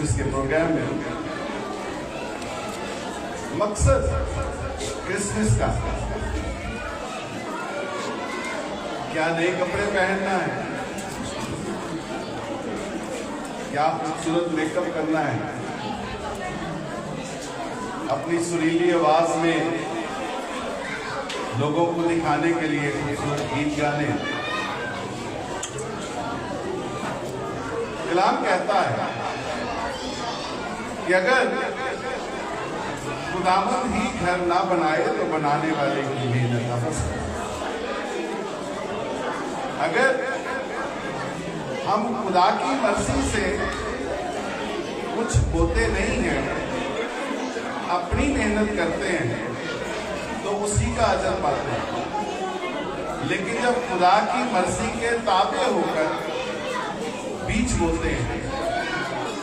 इसके प्रोग्राम में। मकसद क्रिसमस का क्या नए कपड़े पहनना है, क्या खूबसूरत मेकअप करना है, अपनी सुरीली आवाज में लोगों को दिखाने के लिए खूबसूरत गीत गाने। कलाम कहता है कि अगर खुदावंद ही घर ना बनाए तो बनाने वाले की मेहनत अबस है। अगर हम खुदा की मर्जी से कुछ होते नहीं हैं, अपनी मेहनत करते हैं तो उसी का अजर पाते हैं। लेकिन जब खुदा की मर्जी के ताबे होकर बीज बोते हैं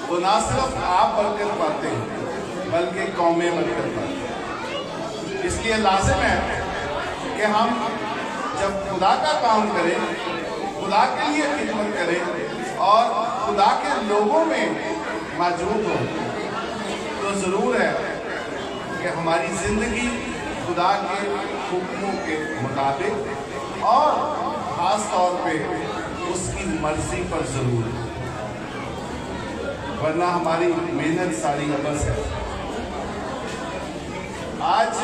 तो ना सिर्फ आप बरकत पाते हैं बल्कि कौमें बरकत पाते हैं। इसलिए लाजिम है कि हम जब खुदा का काम करें, खुदा के लिए खिदमत करें और खुदा के लोगों में मौजूद हो, तो ज़रूर है कि हमारी ज़िंदगी खुदा के हुक्मों के मुताबिक और ख़ास तौर पे उसकी मर्जी पर जरूर, वरना हमारी मेहनत सारी अबस है। आज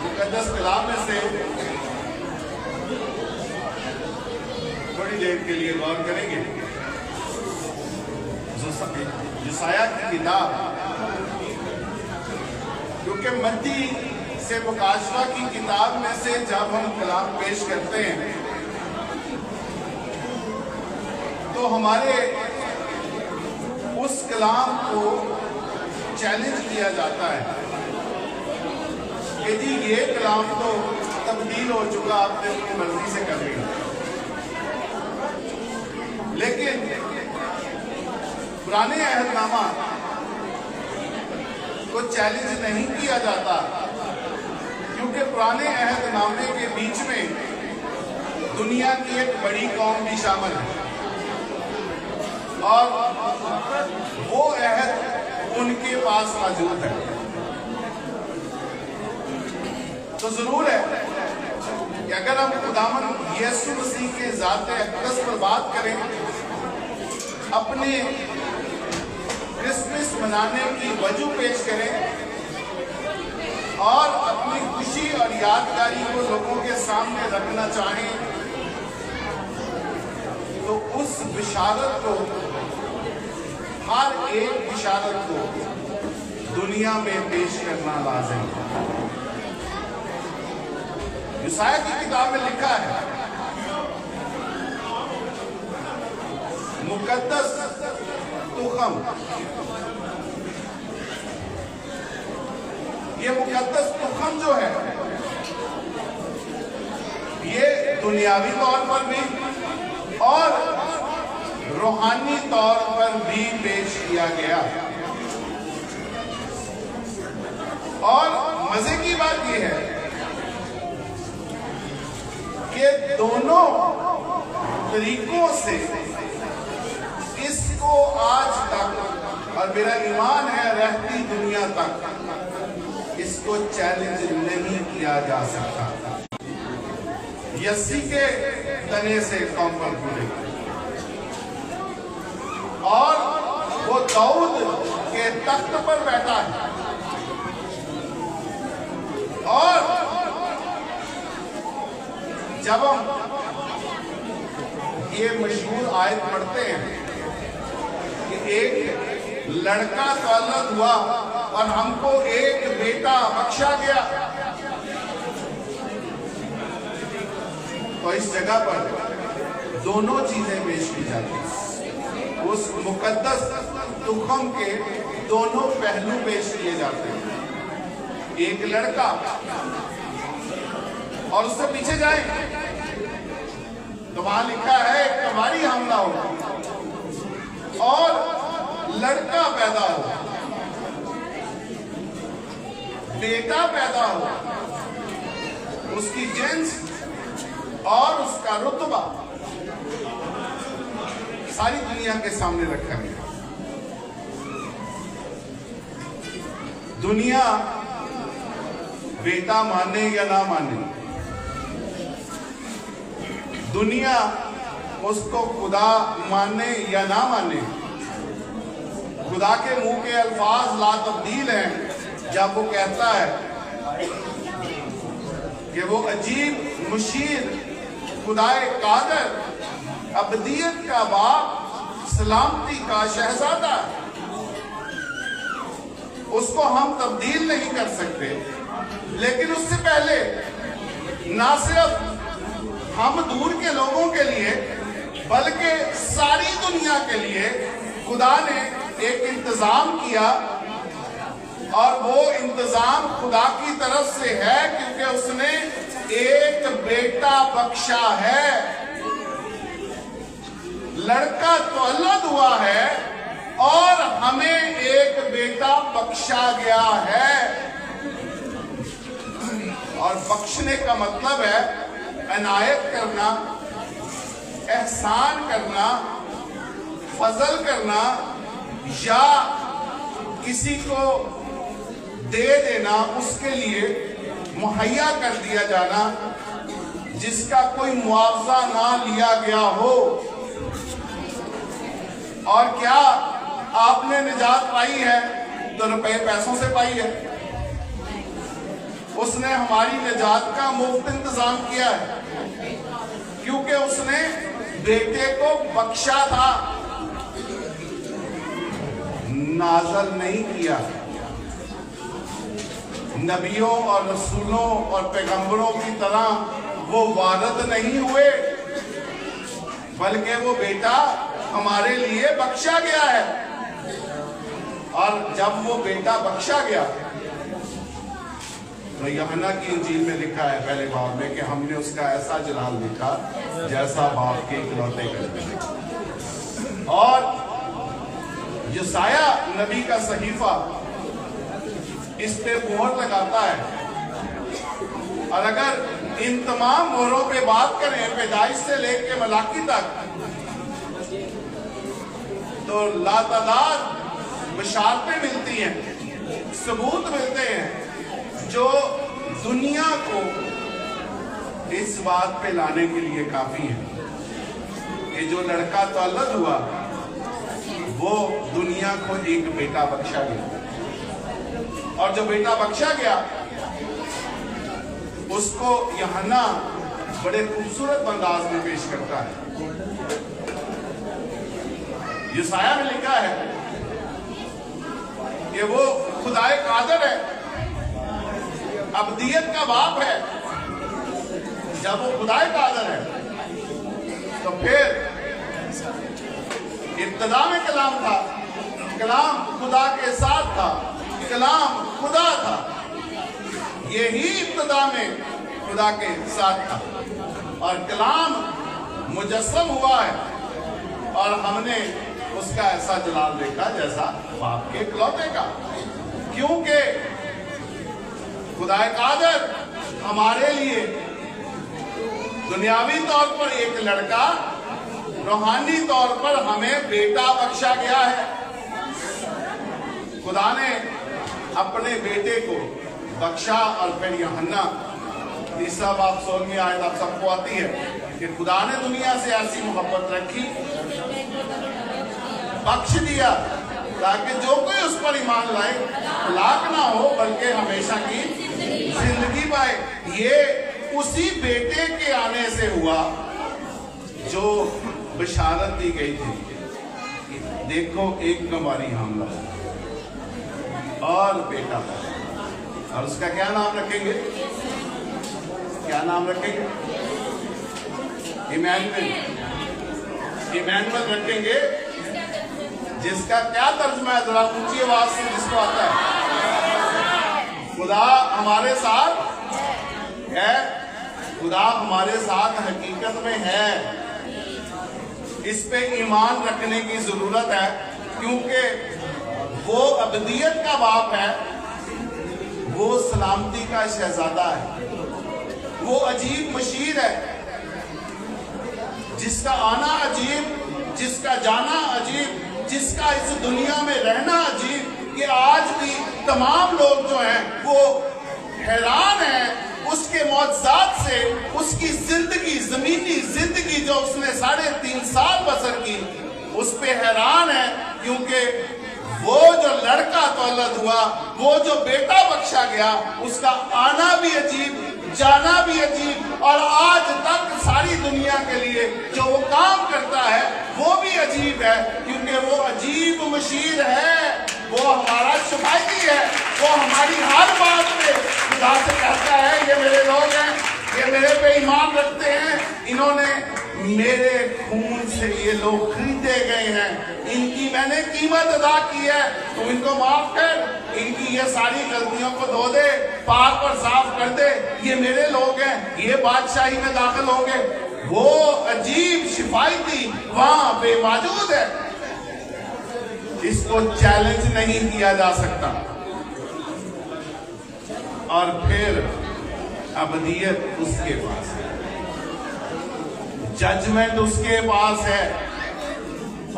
मुकद्दस कलाम में से थोड़ी देर के लिए गौर करेंगे। यशायाह की किताब, क्योंकि मत्ती से मुकाशवा की किताब में से जब हम कलाम पेश करते हैं तो हमारे उस कलाम को चैलेंज किया जाता है कि जी ये कलाम तो तब्दील हो चुका, आपने अपनी मर्जी से कर लिया। लेकिन पुराने अहदनामा को चैलेंज नहीं किया जाता, क्योंकि पुराने अहदनामे के बीच में दुनिया की एक बड़ी कौम भी शामिल है और वो अहद उनके पास मौजूद है। तो जरूर है कि अगर हम खुदावंद यीशु मसीह के ज़ाते अक़दस पर बात करें, अपने क्रिसमस मनाने की वजह पेश करें और अपनी खुशी और यादगारी को लोगों के सामने रखना चाहें, तो उस बिशारत को, हर एक बिशारत को दुनिया में पेश करना लाज़िम है। यशायाह की किताब में लिखा है, मुकद्दस तुखम, ये मुकद्दस तुखम जो है ये दुनियावी तौर पर भी और रूहानी तौर पर भी पेश किया गया। और मजे की बात यह है कि दोनों तरीकों से इसको आज तक, और मेरा ईमान है रहती दुनिया तक, इसको चैलेंज नहीं किया जा सकता। यस्सी के तने से कौम पर पूरे और वो दाऊद के तख्त पर बैठा है। और जब हम ये मशहूर आयत पढ़ते हैं कि एक लड़का तौलत हुआ और हमको एक बेटा बख्शा गया, तो इस जगह पर दोनों चीजें पेश की जाती हैं। उस मुकद्दस तुखम के दोनों पहलू पेश किए जाते हैं। एक लड़का, और उससे पीछे जाए तो वहां लिखा है कवारी हमला हो और लड़का पैदा हो, बेटा पैदा हो, उसकी जिन्स और उसका रुतबा सारी दुनिया के सामने रखा गया। दुनिया बेटा माने या ना माने, दुनिया उसको खुदा माने या ना माने, खुदा के मुंह के अल्फाज ला तब्दील हैं जब वो कहता है कि वो अजीब मुशीर खुदाए कादर, अबदियत का बाप, सलामती का शहजादा, उसको हम तब्दील नहीं कर सकते। लेकिन उससे पहले ना सिर्फ हम दूर के लोगों के लिए बल्कि सारी दुनिया के लिए खुदा ने एक इंतजाम किया, और वो इंतजाम खुदा की तरफ से है क्योंकि उसने एक बेटा बख्शा है। लड़का तौलद हुआ है और हमें एक बेटा बख्शा गया है। और बख्शने का मतलब है अनायत करना, एहसान करना, फजल करना, या किसी को दे देना, उसके लिए मुहैया कर दिया जाना जिसका कोई मुआवजा ना लिया गया हो। और क्या आपने निजात पाई है तो रुपए पैसों से पाई है? उसने हमारी निजात का मुफ्त इंतजाम किया है क्योंकि उसने बेटे को बख्शा था, नाज़ल नहीं किया। नबियों और रसूलों और पैगंबरों की तरह वो वारद नहीं हुए, बल्कि वो बेटा हमारे लिए बख्शा गया है। और जब वो बेटा बख्शा गया तो यूहन्ना की इंजील में लिखा है पहले बाब में कि हमने उसका ऐसा जलाल देखा जैसा बाप के इकलौते का। और यसाया नबी का सहीफा इस पे मोहर लगाता है। और अगर इन तमाम मोहरों पे बात करें पैदाइश से लेकर मलाकी तक, तो लातादाद बशारतें मिलती हैं, सबूत मिलते हैं जो दुनिया को इस बात पे लाने के लिए काफी है कि जो लड़का तौलद हुआ वो दुनिया को एक बेटा बख्शा गया। और जो बेटा बख्शा गया उसको यूहन्ना बड़े खूबसूरत अंदाज में पेश करता है। यसाया में लिखा है कि वो खुदाए कादर है, अबदियत का बाप है। जब वो खुदाए कादर है तो फिर इब्तिदा में कलाम था, कलाम खुदा के साथ था, कलाम खुदा था, यही इब्तिदा में खुदा के साथ था। और कलाम मुजस्सम हुआ है और हमने उसका ऐसा जलाल देखा जैसा बाप के इकलौते का। क्योंकि खुदाए कादर हमारे लिए दुनियावी तौर पर एक लड़का, रूहानी तौर पर हमें बेटा बख्शा गया है। खुदा ने अपने बेटे को बख्शा। और फिर यूहन्ना 3 बाब 16 आयत आप सबको आती है कि खुदा ने दुनिया से ऐसी मोहब्बत रखी, बख्श दिया, ताकि जो कोई उस पर ईमान लाए हलाक ना हो बल्कि हमेशा की जिंदगी पाए। ये उसी बेटे के आने से हुआ जो बशारत दी गई थी। देखो एक कमारी हमला और बेटा, और उसका क्या नाम रखेंगे? क्या नाम रखेंगे? इमैनुअल। इमैनुअल रखेंगे, जिसका क्या तर्जुमा है? जरा ऊंची आवाज से जिसको आता है। खुदा हमारे साथ है, खुदा हमारे साथ हकीकत में है। इस पे ईमान रखने की जरूरत है क्योंकि वो अबदियत का बाप है, वो सलामती का शहजादा है, वो अजीब मशीर है, जिसका आना अजीब, जिसका जाना अजीब, जिसका इस दुनिया में रहना अजीब, कि आज भी तमाम लोग जो हैं वो हैरान हैं उसके मौजज़ात से, उसकी जिंदगी, जमीनी जिंदगी जो उसने 3.5 साल बसर की, उस पे हैरान है। क्योंकि वो जो लड़का दौलत हुआ, वो जो बेटा बख्शा गया, उसका आना भी अजीब, जाना भी अजीब, और आज तक सारी दुनिया के लिए जो वो काम करता है वो भी अजीब है। क्योंकि वो अजीब मशीर है, वो हमारा शुभाइती है, वो हमारी हर बात पे खुदा से कहता है ये मेरे लोग हैं, ये मेरे पे ईमान रखते हैं, इन्होंने मेरे खून से ये लोग खरीदे गए हैं, इनकी मैंने कीमत अदा की है, तुम इनको माफ कर, इनकी ये सारी गलतियों को धो दे, पाक और साफ कर दे, ये मेरे लोग हैं, ये बादशाही में दाखिल होंगे। वो अजीब शिफायती वहां पे मौजूद है, इसको चैलेंज नहीं किया जा सकता। और फिर अबदियत उसके पास है, जजमेंट उसके पास है,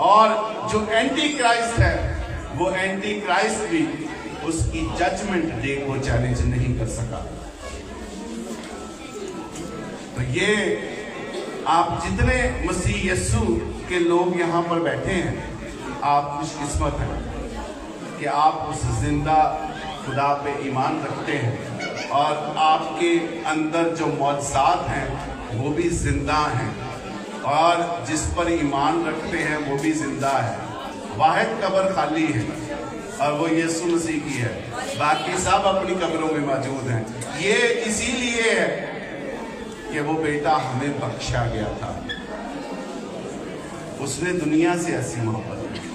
और जो एंटी क्राइस्ट है वो एंटी क्राइस्ट भी उसकी जजमेंट डे को चैलेंज नहीं कर सका। तो ये आप जितने मसीह यस्सु के लोग यहां पर बैठे हैं, आप खुशकिस्मत हैं कि आप उस जिंदा खुदा पे ईमान रखते हैं, और आपके अंदर जो मौजज़ात हैं वो भी जिंदा हैं, और जिस पर ईमान रखते हैं वो भी जिंदा है। वाहिद कब्र खाली है और वो यीशु मसीह की है, बाकी सब अपनी कब्रों में मौजूद हैं। ये इसीलिए है कि वो बेटा हमें बख्शा गया था। उसने दुनिया से ऐसी मोहब्बत रखी,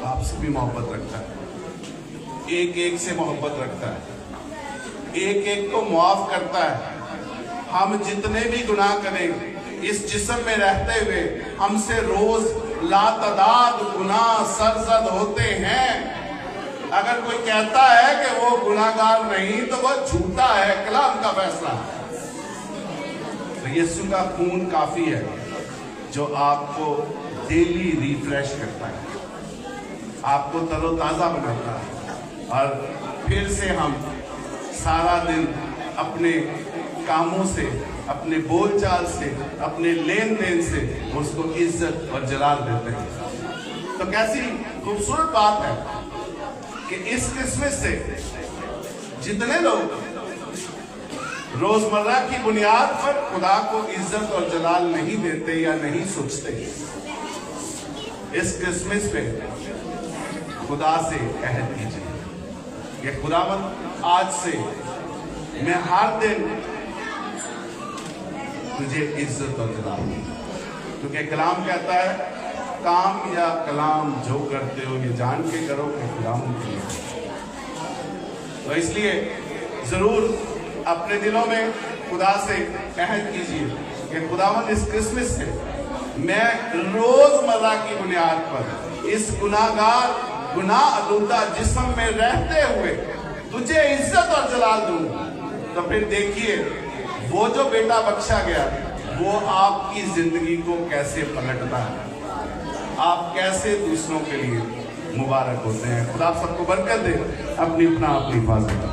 आपसे भी मोहब्बत रखता है, एक एक से मोहब्बत रखता है, एक एक को माफ करता है। हम जितने भी गुनाह करें इस जिस्म में रहते हुए, हमसे रोज लातादाद गुनाह सरजद होते हैं। अगर कोई कहता है कि वो गुनाहगार नहीं तो वो झूठा है, कलाम का फैसला। तो यीशु का खून काफी है जो आपको डेली रिफ्रेश करता है, आपको तरोताजा बनाता है, और फिर से हम सारा दिन अपने कामों से, अपने बोलचाल से, अपने लेन देन से उसको इज्जत और जलाल देते हैं। तो कैसी खूबसूरत बात है कि इस क्रिसमस से जितने लोग रोजमर्रा की बुनियाद पर खुदा को इज्जत और जलाल नहीं देते या नहीं सोचते, इस क्रिसमस पे खुदा से अहद कीजिए कि खुदावंद आज से मैं हर दिन तुझे इज्जत और जलाल दूंगा। क्योंकि कलाम कहता है काम या कलाम जो करते हो ये जान के करो कि खुदावंद के लिए। तो इसलिए जरूर अपने दिलों में खुदा से अहद कीजिए कि खुदावंद इस क्रिसमस से मैं रोजमर्रा की बुनियाद पर इस गुनाहगार, गुनाह आलूदा जिस्म में रहते हुए तुझे इज्जत और जलाल दूंगा। तो फिर देखिए वो जो बेटा बख्शा गया वो आपकी जिंदगी को कैसे पलटता है, आप कैसे दूसरों के लिए मुबारक होते हैं। खुदा सबको बरकत दे, अपनी हिफाजत।